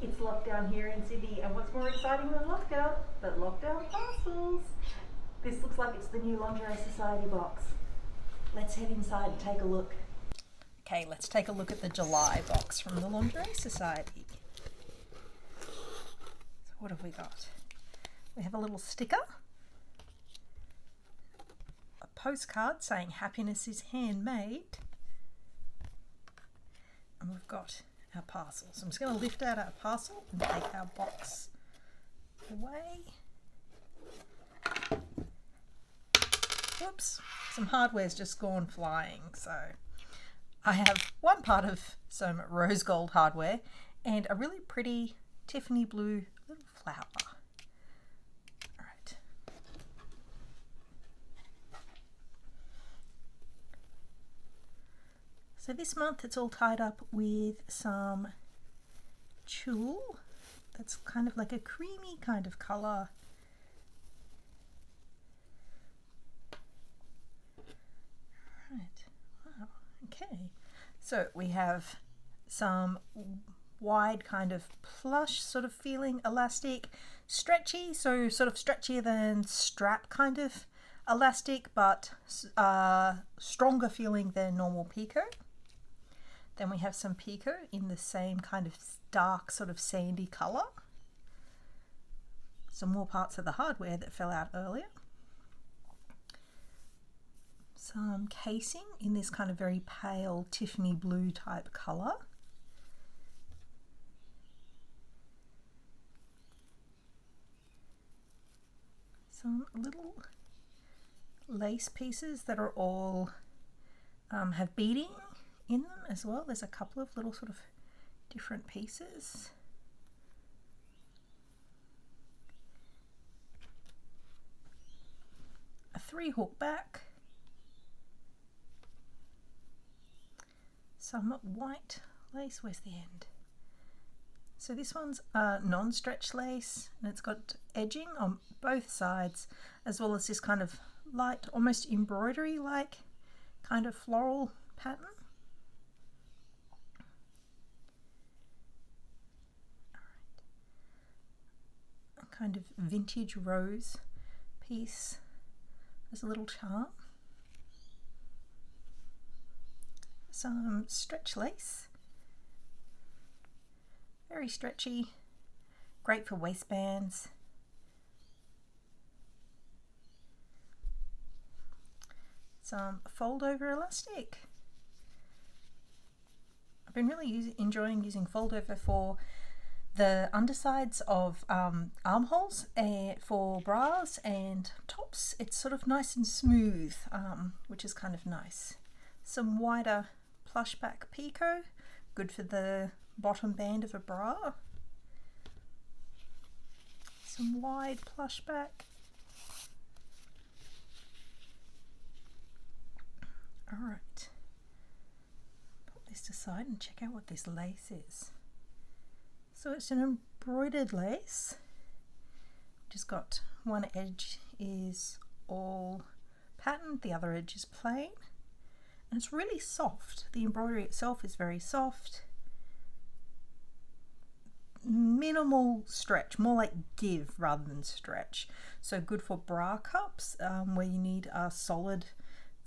It's lockdown here in Sydney, and what's more exciting than lockdown but lockdown parcels? This looks like it's the new Lingerie Society box. Let's head inside and take a look. Okay, let's take a look at the July box from the Lingerie Society. So what have we got? We have a little sticker, a postcard saying happiness is handmade, and we've got our parcel. So I'm just going to lift out our parcel and take our box away. Whoops, some hardware's just gone flying. So I have one part of some rose gold hardware and a really pretty Tiffany blue little flower. All right. So this month it's all tied up with some tulle. That's kind of like a creamy kind of colour. Right. Wow. Okay. So we have some wide kind of plush sort of feeling elastic, stretchy, so sort of stretchier than strap kind of elastic, but stronger feeling than normal picot. Then we have some picot in the same kind of dark sort of sandy colour. Some more parts of the hardware that fell out earlier. Some casing in this kind of very pale Tiffany blue type colour. Some little lace pieces that are all have beading in them as well. There's a couple of little sort of different pieces. A 3-hook back. Some white lace. Where's the end? So this one's non-stretch lace, and it's got edging on both sides, as well as this kind of light, almost embroidery-like kind of floral pattern. Kind of vintage rose piece as a little charm. Some stretch lace, very stretchy, great for waistbands. Some fold over elastic. I've been really enjoying using fold over for the undersides of armholes for bras and tops. It's sort of nice and smooth, which is kind of nice. Some wider plush back picot, good for the bottom band of a bra. Some wide plush back. All right, put this aside and check out what this lace is. So it's an embroidered lace. Just got one edge is all patterned, the other edge is plain, and it's really soft. The embroidery itself is very soft. Minimal stretch, more like give rather than stretch. So good for bra cups where you need a solid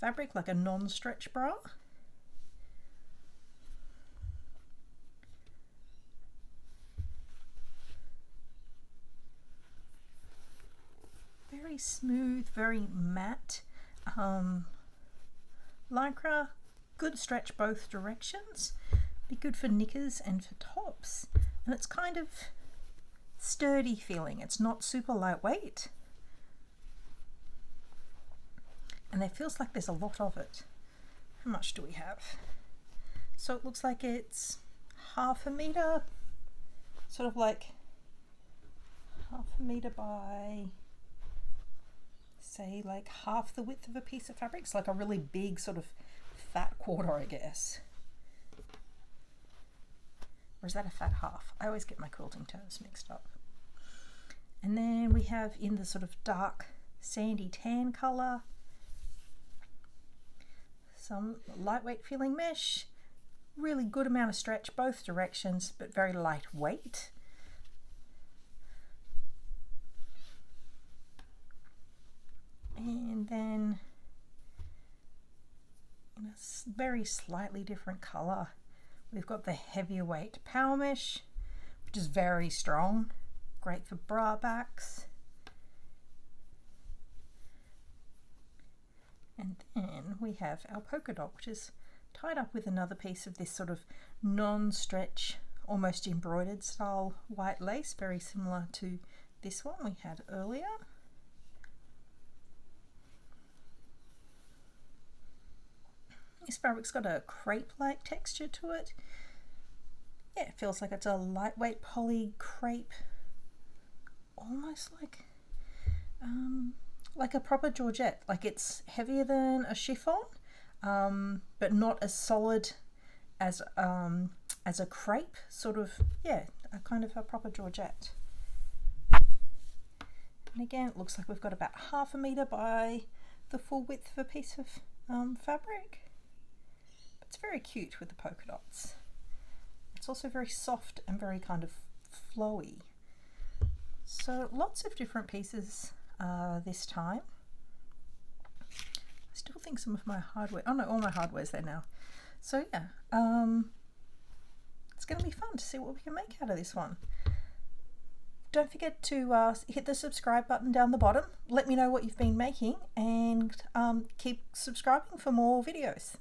fabric like a non-stretch bra. Very smooth, very matte lycra, good stretch both directions, be good for knickers and for tops, and it's kind of sturdy feeling. It's not super lightweight, and it feels like there's a lot of it. How much do we have? So it looks like it's 1/2 meter, sort of like 1/2 meter by, say, like half the width of a piece of fabric. It's like a really big sort of fat quarter, I guess. Or is that a fat half? I always get my quilting terms mixed up. And then we have in the sort of dark sandy tan color, some lightweight feeling mesh, really good amount of stretch both directions, but very lightweight. And then in a very slightly different colour, we've got the heavier weight power mesh, which is very strong, great for bra backs. And then we have our polka dot, which is tied up with another piece of this sort of non-stretch, almost embroidered style white lace, very similar to this one we had earlier. This fabric's got a crepe-like texture to it. Yeah, it feels like it's a lightweight poly crepe, almost like a proper Georgette. Like it's heavier than a chiffon, but not as solid as a crepe. Sort of, yeah, a kind of a proper Georgette. And again, it looks like we've got about 1/2 meter by the full width of a piece of fabric. It's very cute with the polka dots. It's also very soft and very kind of flowy. So lots of different pieces this time. I still think some of my hardware, oh no, all my hardware's there now. So yeah, it's going to be fun to see what we can make out of this one. Don't forget to hit the subscribe button down the bottom. Let me know what you've been making, and keep subscribing for more videos.